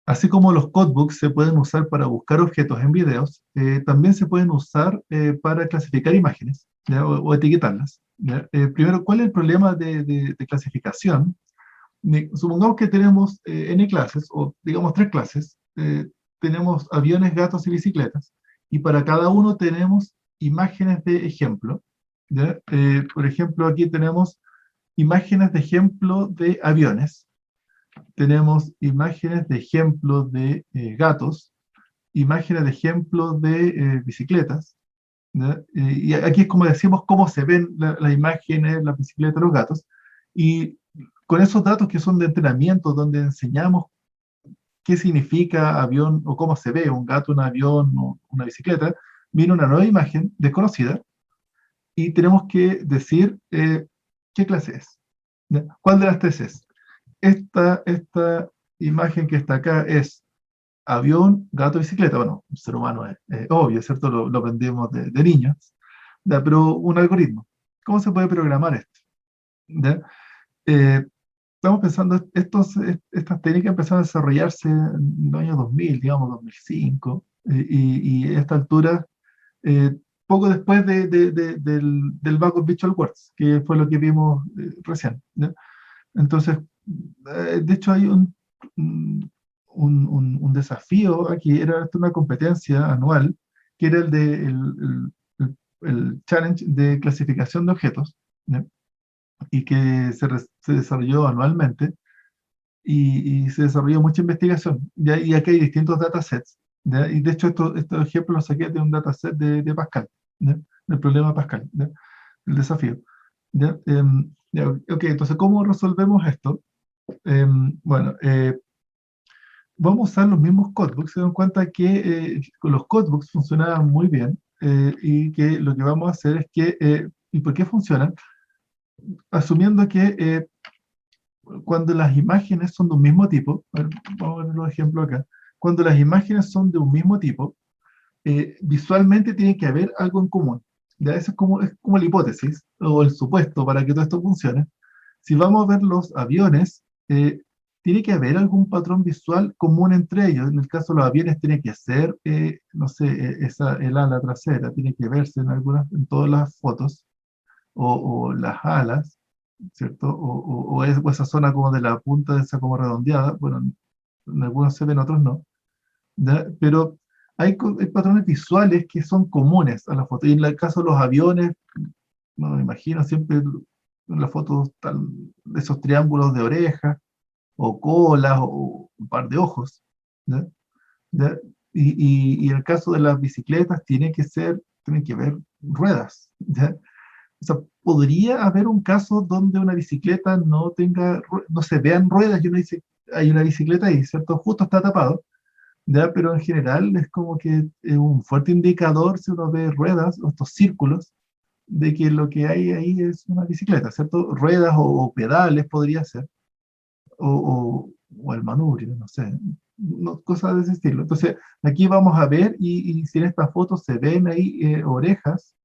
Así como los codebooks se pueden usar para buscar objetos en videos, también se pueden usar para clasificar imágenes, ¿ya? O etiquetarlas, ¿ya? Primero, ¿cuál es el problema de clasificación? Supongamos que tenemos N clases, o digamos tres clases, tenemos aviones, gatos y bicicletas, y para cada uno tenemos imágenes de ejemplo, ¿ya? Por ejemplo, aquí tenemos imágenes de ejemplo de aviones, tenemos imágenes de ejemplo de gatos, imágenes de ejemplo de bicicletas, ¿ya? Y aquí es como decimos cómo se ven las imágenes, las bicicletas, los gatos, y con esos datos que son de entrenamiento, donde enseñamos qué significa avión o cómo se ve un gato, un avión o una bicicleta, viene una nueva imagen desconocida y tenemos que decir qué clase es, ¿ya? ¿Cuál de las tres es? Esta imagen que está acá es avión, gato, bicicleta. Bueno, un ser humano es obvio, ¿cierto? Lo aprendemos de niños, ¿ya? Pero un algoritmo. ¿Cómo se puede programar esto? ¿Ya? Eh, Estamos pensando, estas técnicas empezaron a desarrollarse en los años 2000, digamos 2005, y a esta altura, eh, poco después del Backward Visual Works, que fue lo que vimos recién, ¿ya? Entonces, de hecho hay un desafío aquí, era una competencia anual, que era el challenge de clasificación de objetos, ¿ya? Y que se desarrolló anualmente, y se desarrolló mucha investigación, ¿ya? Y aquí hay distintos datasets, ¿ya? Y de hecho estos ejemplos los saqué de un dataset de Pascal, ¿ya? Del problema Pascal, ¿ya? El desafío, ¿ya? Ya, ok, entonces, ¿cómo resolvemos esto? Bueno, vamos a usar los mismos codebooks. Se dan cuenta que con los codebooks funcionaban muy bien, y que lo que vamos a hacer es que, ¿y por qué funcionan? Asumiendo que cuando las imágenes son de un mismo tipo, a ver, vamos a ver los ejemplos acá, cuando las imágenes son de un mismo tipo, visualmente tiene que haber algo en común. ¿Ya? Eso es como la hipótesis o el supuesto para que todo esto funcione. Si vamos a ver los aviones, tiene que haber algún patrón visual común entre ellos. En el caso de los aviones tiene que ser, no sé, el ala trasera, tiene que verse en todas las fotos, o las alas, ¿cierto? O esa zona como de la punta de esa como redondeada, bueno, en algunos se ven, otros no, ¿ya? Pero hay patrones visuales que son comunes a la foto. Y en el caso de los aviones, no me imagino siempre en las fotos están esos triángulos de orejas, o colas, o un par de ojos, ¿ya? ¿Ya? Y en el caso de las bicicletas, tienen que ver ruedas, ¿ya? O sea, podría haber un caso donde una bicicleta no se vean ruedas, y uno dice, hay una bicicleta y, ¿cierto? Justo está tapado, ¿ya? Pero en general es como que es un fuerte indicador, si uno ve ruedas, o estos círculos, de que lo que hay ahí es una bicicleta, ¿cierto? Ruedas o pedales podría ser, o el manubrio, no sé, cosas de ese estilo. Entonces, aquí vamos a ver, y si en esta foto se ven ahí orejas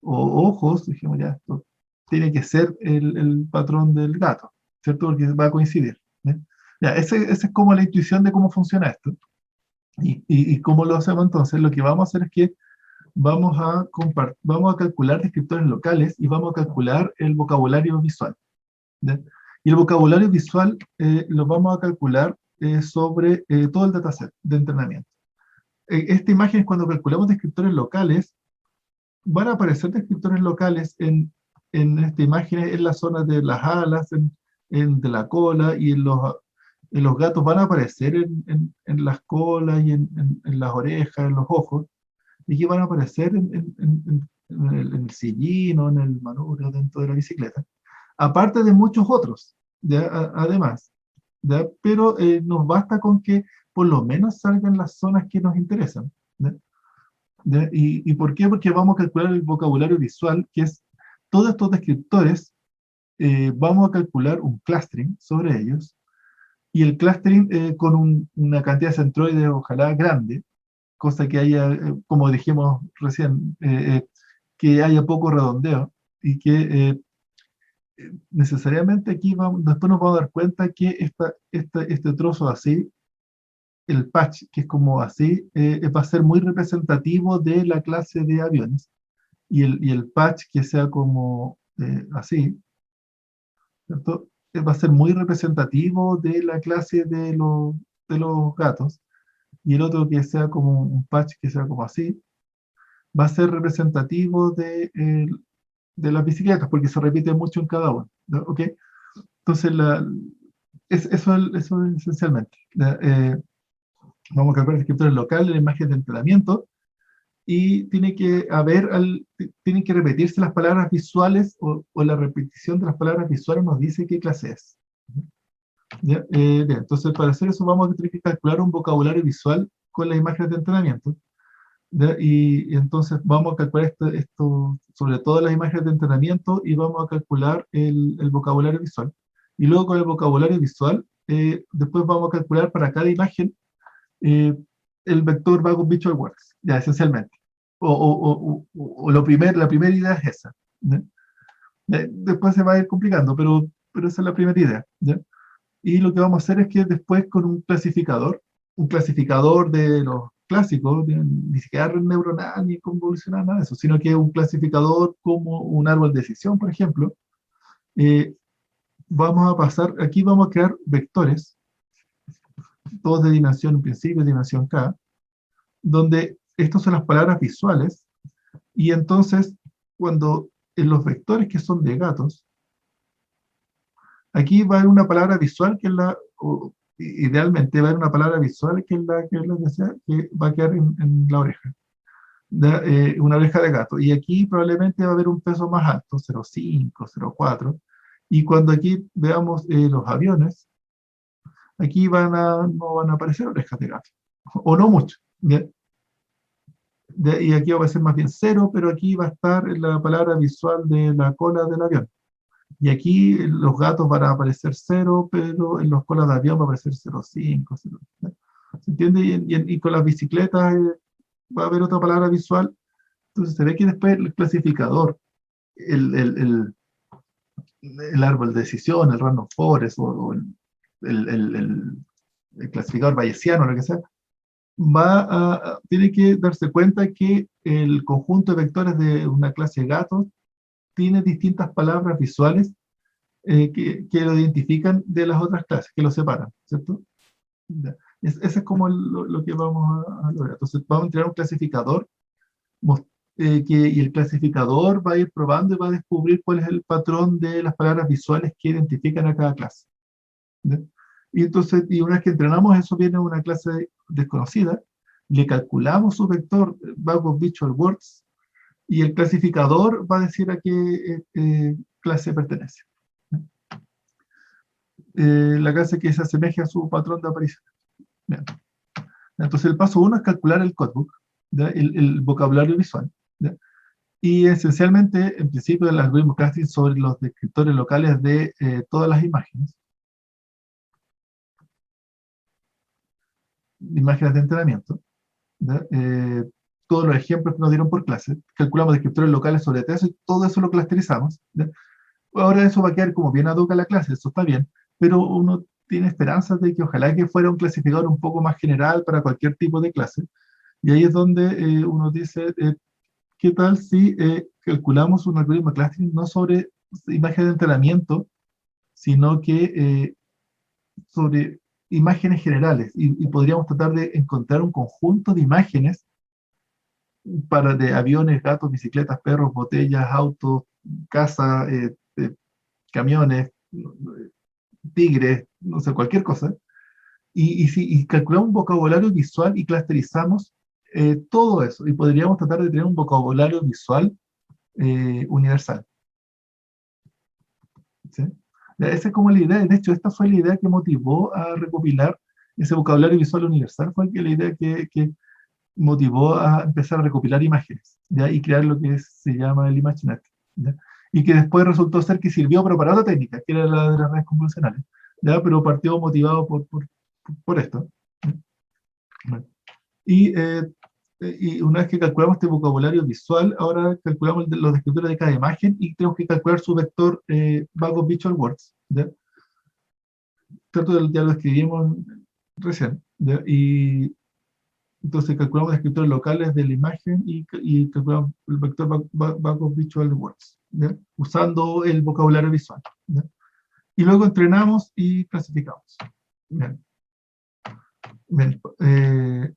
o ojos, dijimos ya, esto tiene que ser el patrón del gato, ¿cierto? Porque va a coincidir, ¿eh? Ya, esa es como la intuición de cómo funciona esto. Y cómo lo hacemos entonces, lo que vamos a hacer es que vamos a calcular descriptores locales y vamos a calcular el vocabulario visual, ¿ya? Y el vocabulario visual lo vamos a calcular sobre todo el dataset de entrenamiento. Esta imagen es cuando calculamos descriptores locales. Van a aparecer descriptores locales en esta imagen, en la zona de las alas, de la cola, y en los gatos van a aparecer en las colas y en las orejas, en los ojos, y que van a aparecer en el sillín o en el manubrio dentro de la bicicleta, aparte de muchos otros, ¿ya? Además, ¿ya? Pero nos basta con que por lo menos salgan las zonas que nos interesan, ¿ya? ¿Ya? ¿Y por qué? Porque vamos a calcular el vocabulario visual, que es todos estos descriptores. Vamos a calcular un clustering sobre ellos, y el clustering con una cantidad de centroides ojalá grande, cosa que haya, como dijimos recién, que haya poco redondeo, y que necesariamente aquí después nos vamos a dar cuenta que este trozo así el patch, que es como así, va a ser muy representativo de la clase de aviones. Y el patch que sea como así, ¿cierto? Va a ser muy representativo de la clase de los gatos. Y el otro que sea como un patch que sea como así, va a ser representativo de las bicicletas, porque se repite mucho en cada uno, ¿no? ¿Ok? Entonces, eso es esencialmente. Vamos a calcular el descriptor local de la imagen de entrenamiento y tienen que repetirse las palabras visuales o la repetición de las palabras visuales nos dice qué clase es. ¿Ya? Bien, entonces para hacer eso vamos a tener que calcular un vocabulario visual con las imágenes de entrenamiento. ¿Ya? Y entonces vamos a calcular esto sobre todas las imágenes de entrenamiento y vamos a calcular el vocabulario visual. Y luego con el vocabulario visual, después vamos a calcular para cada imagen eh, el vector va con Visual Works, ya esencialmente. O la primera idea es esa. ¿Ya? Después se va a ir complicando, pero esa es la primera idea. ¿Ya? Y lo que vamos a hacer es que después con un clasificador de los clásicos, ni siquiera red neuronal ni convolucional, nada de eso, sino que un clasificador como un árbol de decisión, por ejemplo, eh, aquí vamos a crear vectores, todos de dimensión en principio, dimensión k, donde estas son las palabras visuales, y entonces cuando en los vectores que son de gatos, aquí va a haber una palabra visual que es idealmente va a haber una palabra visual que va a quedar en la oreja, una oreja de gato, y aquí probablemente va a haber un peso más alto, 0,5, 0,4, y cuando aquí veamos los aviones, aquí no van a aparecer orejas de gato, o no mucho, ¿ya? Y aquí va a ser más bien cero, pero aquí va a estar la palabra visual de la cola del avión. Y aquí los gatos van a aparecer cero, pero en los colas de avión va a aparecer 0,5. ¿Se entiende? Y con las bicicletas va a haber otra palabra visual. Entonces se ve que después el clasificador, el, el, el, el árbol de decisión, el random forest o el, el, el- el clasificador bayesiano, lo que sea, tiene que darse cuenta que el conjunto de vectores de una clase de gatos tiene distintas palabras visuales que lo identifican de las otras clases, que lo separan, ¿cierto? Ya. Ese es como lo que vamos a lograr. Entonces vamos a entregar un clasificador y el clasificador va a ir probando y va a descubrir cuál es el patrón de las palabras visuales que identifican a cada clase. ¿Ya? Y entonces, y una vez que entrenamos eso, viene una clase desconocida, le calculamos su vector, va con Visual Words, y el clasificador va a decir a qué clase pertenece. La clase que se asemeje a su patrón de aparición. Bien. Entonces el paso uno es calcular el codebook, ¿ya? El vocabulario visual. ¿Ya? Y esencialmente, en principio, el algoritmo casting sobre los descriptores locales de todas las imágenes de entrenamiento. ¿Ya? Todos los ejemplos que nos dieron por clase, calculamos descriptores locales sobre eso y todo eso lo clusterizamos. ¿Ya? Ahora eso va a quedar como bien ad hoc a la clase, eso está bien, pero uno tiene esperanzas de que ojalá que fuera un clasificador un poco más general para cualquier tipo de clase. Y ahí es donde uno dice, ¿qué tal si calculamos un algoritmo de clustering no sobre imágenes de entrenamiento, sino que sobre imágenes generales? Y podríamos tratar de encontrar un conjunto de imágenes de aviones, gatos, bicicletas, perros, botellas, autos, casa, camiones, tigres, no sé, cualquier cosa. Y calculamos un vocabulario visual y clusterizamos todo eso. Y podríamos tratar de tener un vocabulario visual universal. ¿Sí? Esa es como la idea. De hecho, esta fue la idea que motivó a recopilar ese vocabulario visual universal. Fue la idea que motivó a empezar a recopilar imágenes, ¿ya? Y crear lo que se llama el ImageNet, ¿ya? Y que después resultó ser que sirvió pero para otra técnica, que era la de las redes convolucionales, ¿ya? Pero partió motivado por esto. Bueno. Y, eh, y una vez que calculamos este vocabulario visual, ahora calculamos los descriptores de cada imagen y tenemos que calcular su vector Bag of Visual Words. ¿Ya? Ya lo escribimos recién. ¿Ya? Y entonces calculamos descriptores locales de la imagen y calculamos el vector Backup Visual Words, ¿ya? Usando el vocabulario visual. ¿Ya? Y luego entrenamos y clasificamos. Bien. Bien.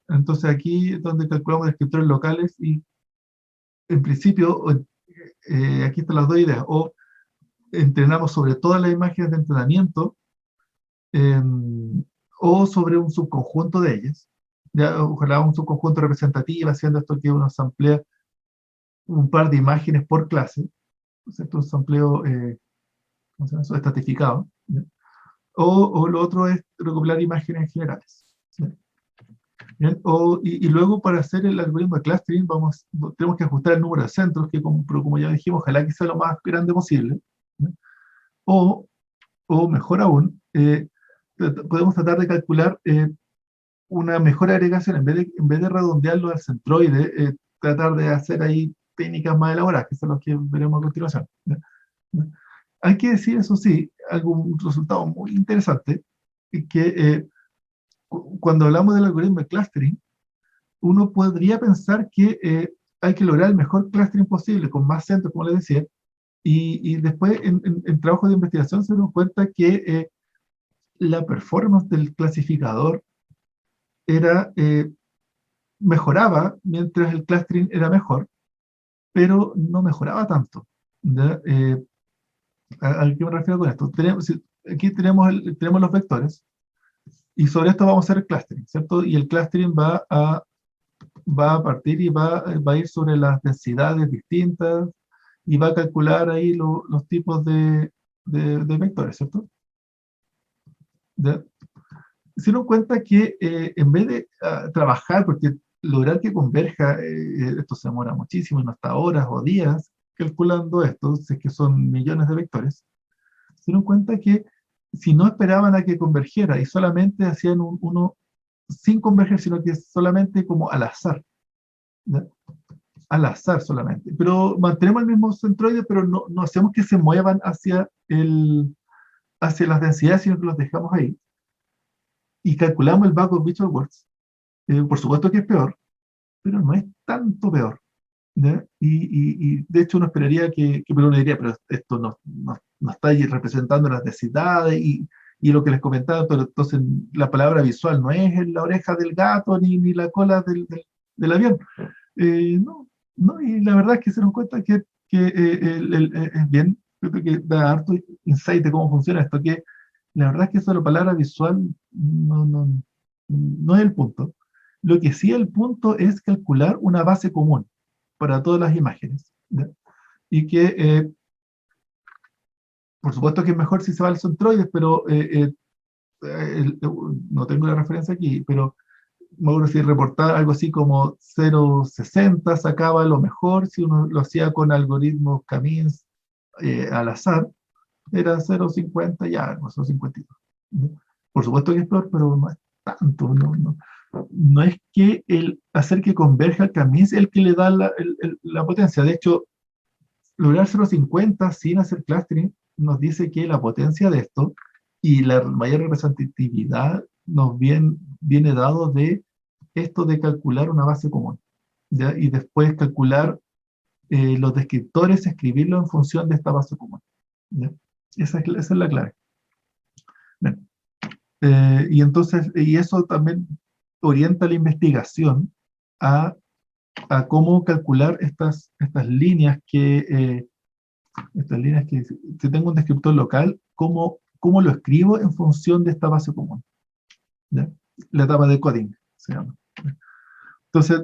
Entonces aquí es donde calculamos descriptores locales y en principio aquí están las dos ideas. O entrenamos sobre todas las imágenes de entrenamiento eh, o sobre un subconjunto de ellas. Ya, ojalá un subconjunto representativo, haciendo esto que uno samplea un par de imágenes por clase, ¿cierto? Un sampleo ¿cómo se llama eso? Estratificado. ¿Ya? O lo otro es recopilar imágenes generales. ¿Ya? Bien, y luego para hacer el algoritmo de clustering tenemos que ajustar el número de centros, que como ya dijimos, ojalá que sea lo más grande posible. ¿Ya? O, o mejor aún, podemos tratar de calcular una mejor agregación, en vez de redondearlo al centroide, tratar de hacer ahí técnicas más elaboradas, que son las que veremos a continuación. ¿Ya? ¿Ya? Hay que decir, eso sí, un resultado muy interesante, que cuando hablamos del algoritmo de clustering, uno podría pensar que hay que lograr el mejor clustering posible, con más centros, como les decía, y después en trabajos de investigación se nos cuenta que la performance del clasificador era mejoraba mientras el clustering era mejor, pero no mejoraba tanto. ¿Ya? ¿A qué me refiero con esto? Aquí tenemos los vectores, y sobre esto vamos a hacer el clustering, ¿cierto? Y el clustering va a partir y va a ir sobre las densidades distintas, y va a calcular ahí los tipos de vectores, ¿cierto? ¿Ya? Se nos cuenta que en vez de trabajar, porque lograr que converja, esto se demora muchísimo, y no hasta horas o días calculando esto, si es que son millones de vectores, se dieron cuenta que si no esperaban a que convergiera y solamente hacían uno sin converger, sino que solamente como al azar, ¿ya? Al azar solamente, pero mantenemos el mismo centroide, pero no hacemos que se muevan hacia las densidades, sino que los dejamos ahí, y calculamos el backup visual words. Por supuesto que es peor, pero no es tanto peor, ¿ya? Y de hecho uno esperaría pero uno diría, pero esto no está ahí representando las densidades y lo que les comentaba, pero entonces la palabra visual no es en la oreja del gato ni la cola del avión. No, no, y la verdad es que se nos cuenta que es bien, creo que da harto insight de cómo funciona esto, que la verdad es que eso de la palabra visual no es el punto. Lo que sí el punto es calcular una base común para todas las imágenes, ¿ya? Y que, por supuesto que es mejor si se va al centroide, pero no tengo la referencia aquí, pero me acuerdo si reportar algo así como 0,60 sacaba lo mejor, si uno lo hacía con algoritmos Camins al azar, era 0,50 ya, o 0,52. ¿No? Por supuesto que es peor, pero no es tanto. No es que el hacer que converja el Camins es el que le da la potencia. De hecho, lograr 0,50 sin hacer clustering nos dice que la potencia de esto y la mayor representatividad viene dado de esto de calcular una base común, ¿ya? Y después calcular los descriptores, escribirlo en función de esta base común, ¿ya? Esa es la clave. Bien. Y eso también orienta la investigación a, a cómo calcular estas líneas que si tengo un descriptor local, cómo lo escribo en función de esta base común, ¿ya? La etapa de coding se llama. Entonces,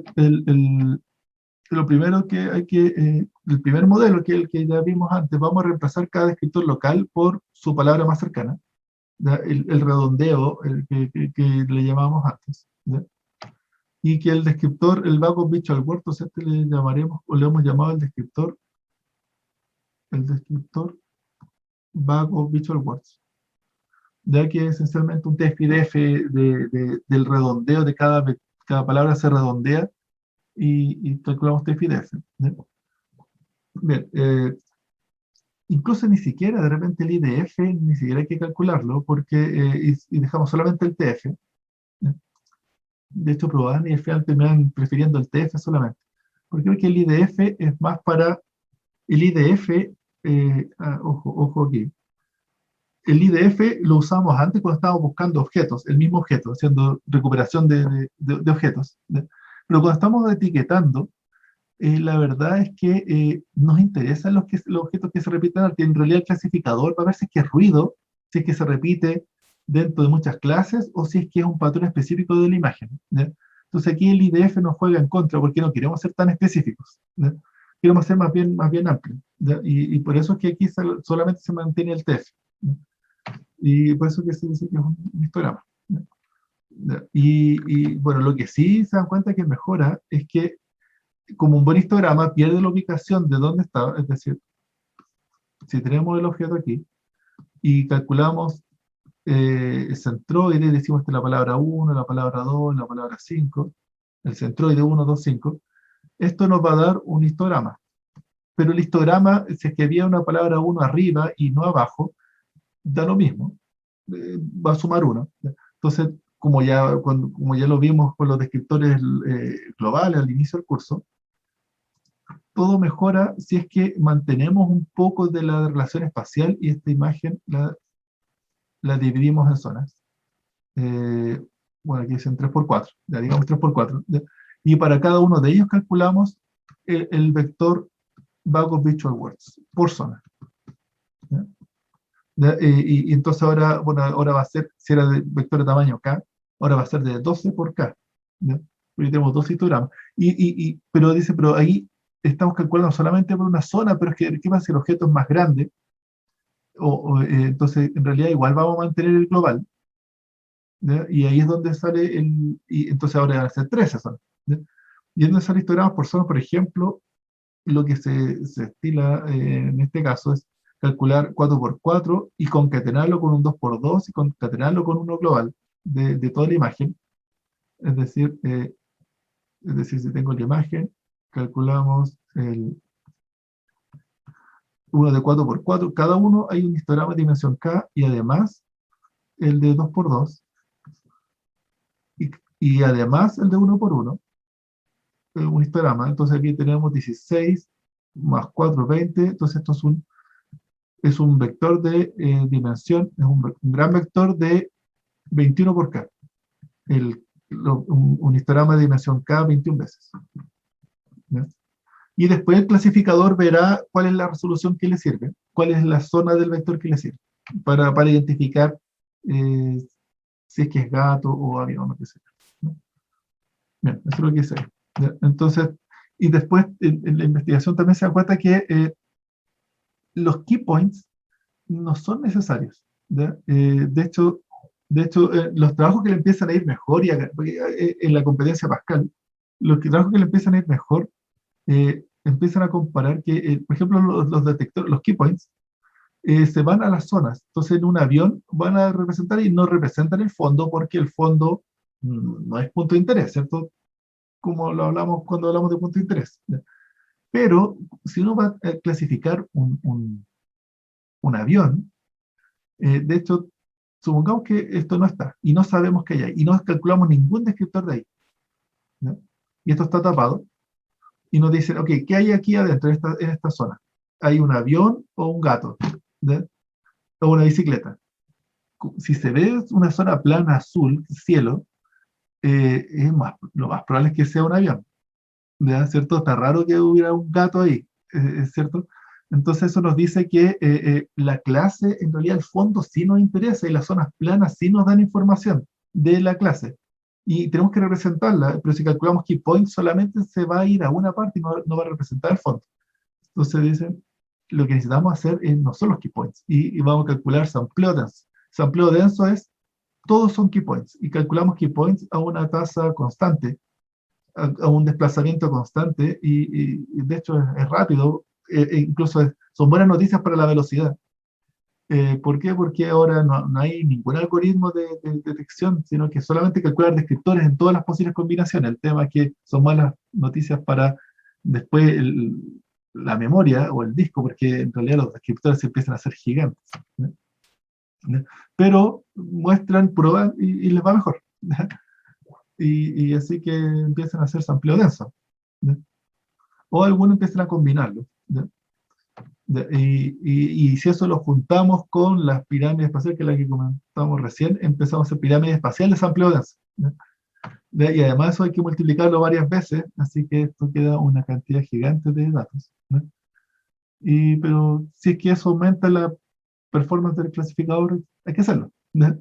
lo primero que el primer modelo, que es el que ya vimos antes, vamos a reemplazar cada descriptor local por su palabra más cercana, ¿ya? El redondeo, que le llamábamos antes, ¿ya? Y que el descriptor, el backup visual word, o sea, este le llamaremos, o le hemos llamado el descriptor backup visual words, ya que esencialmente un TF-IDF del redondeo de cada palabra se redondea y calculamos TF-IDF. Bien, incluso ni siquiera de repente el IDF, ni siquiera hay que calcularlo, porque y dejamos solamente el TF, de hecho probaban y al final terminan prefiriendo el TF solamente. ¿Por qué? Porque el IDF es más para el IDF, ojo aquí, el IDF lo usamos antes cuando estábamos buscando objetos, el mismo objeto, haciendo recuperación de objetos. Pero cuando estamos etiquetando, la verdad es que nos interesan los objetos que se repiten, en realidad el clasificador va a ver si es que es ruido, si es que se repite dentro de muchas clases o si es que es un patrón específico de la imagen. ¿Ya? Entonces aquí el IDF nos juega en contra porque no queremos ser tan específicos. ¿Ya? Queremos ser más bien amplios. ¿Ya? Y por eso es que aquí solamente se mantiene el TF. ¿Ya? Y por eso que se dice que es un histograma. ¿Ya? ¿Ya? Bueno, lo que sí se dan cuenta que mejora es que como un buen histograma pierde la ubicación de dónde está, es decir, si tenemos el objeto aquí y calculamos el centroide, decimos que la palabra 1, la palabra 2, la palabra 5, el centroide 1, 2, 5, esto nos va a dar un histograma. Pero el histograma, si es que había una palabra 1 arriba y no abajo, da lo mismo, va a sumar 1. Entonces, como ya lo vimos con los descriptores globales al inicio del curso, todo mejora si es que mantenemos un poco de la relación espacial y esta imagen la dividimos en zonas. Eh, bueno, aquí dicen 3 por 4, ya digamos 3 por 4. Y para cada uno de ellos calculamos el vector Bag of Visual Words por zona. ¿Ya? Y entonces ahora, bueno, ahora va a ser, si era de vector de tamaño K, ahora va a ser de 12 por K. ¿Ya? Porque tenemos dos histogramas. Pero dice, pero ahí estamos calculando solamente por una zona, pero es que, ¿qué pasa si el objeto es más grande? Entonces, en realidad, igual vamos a mantener el global. ¿Ya? Y ahí es donde sale y entonces ahora van a ser 13 zonas. ¿Ya? Y es donde sale histogramas por zona, por ejemplo, lo que se estila en este caso es calcular 4 por 4 y concatenarlo con un 2 por 2 y concatenarlo con uno global de toda la imagen. Es decir, si tengo la imagen, calculamos el uno de 4 por 4. Cada uno hay un histograma de dimensión K y además el de 2 por 2 y además el de 1 por 1, un histograma. Entonces aquí tenemos 16 más 4, 20. Entonces esto es un vector de dimensión, es un gran vector de 21 por K. Un histograma de dimensión K 21 veces. ¿Ya? Y después el clasificador verá cuál es la resolución que le sirve, cuál es la zona del vector que le sirve, para identificar eh, si es que es gato o avión o qué sea. ¿No? Bien, eso es lo que hice. ¿Ya? Entonces, y después en la investigación también se da cuenta que los key points no son necesarios. ¿Ya? De hecho, los trabajos que le empiezan a ir mejor, porque, en la competencia Pascal, los trabajos que le empiezan a ir mejor, empiezan a comparar que, por ejemplo, los detectores, los key points, se van a las zonas. Entonces, en un avión van a representar y no representan el fondo porque el fondo no es punto de interés, ¿cierto? Como lo hablamos cuando hablamos de punto de interés. ¿Ya? Pero si uno va a clasificar un avión, de hecho, supongamos que esto no está y no sabemos que hay ahí y no calculamos ningún descriptor de ahí. ¿Ya? Y esto está tapado y nos dicen, ok, ¿qué hay aquí adentro en esta zona? ¿Hay un avión o un gato? ¿Ya? O una bicicleta. Si se ve una zona plana azul, cielo, lo más probable es que sea un avión. ¿Ya? ¿Cierto? Está raro que hubiera un gato ahí, ¿es cierto? Entonces eso nos dice que la clase, en realidad el fondo sí nos interesa y las zonas planas sí nos dan información de la clase. Y tenemos que representarla, pero si calculamos key point solamente se va a ir a una parte y no va a representar el fondo. Entonces dicen, lo que necesitamos hacer no son los key points y vamos a calcular sampleo denso. Sampleo denso es, todos son key points y calculamos key points a una tasa constante, a un desplazamiento constante y de hecho es rápido, incluso son buenas noticias para la velocidad. ¿Por qué? Porque ahora no hay ningún algoritmo de detección, sino que solamente calcular descriptores en todas las posibles combinaciones. El tema es que son malas noticias para después la memoria o el disco, porque en realidad los descriptores se empiezan a hacer gigantes. ¿No? ¿No? Pero muestran, prueban y les va mejor. y así que empiezan a hacer sampleo denso. ¿Ya? O algunos empiezan a combinarlo. ¿Ya? Y si eso lo juntamos con las pirámides espaciales, que es la que comentamos recién, empezamos a hacer pirámides espaciales de sampleo denso. ¿Ya? Y además eso hay que multiplicarlo varias veces, así que esto queda una cantidad gigante de datos. ¿No? Pero si es que eso aumenta la performance del clasificador, hay que hacerlo. ¿No?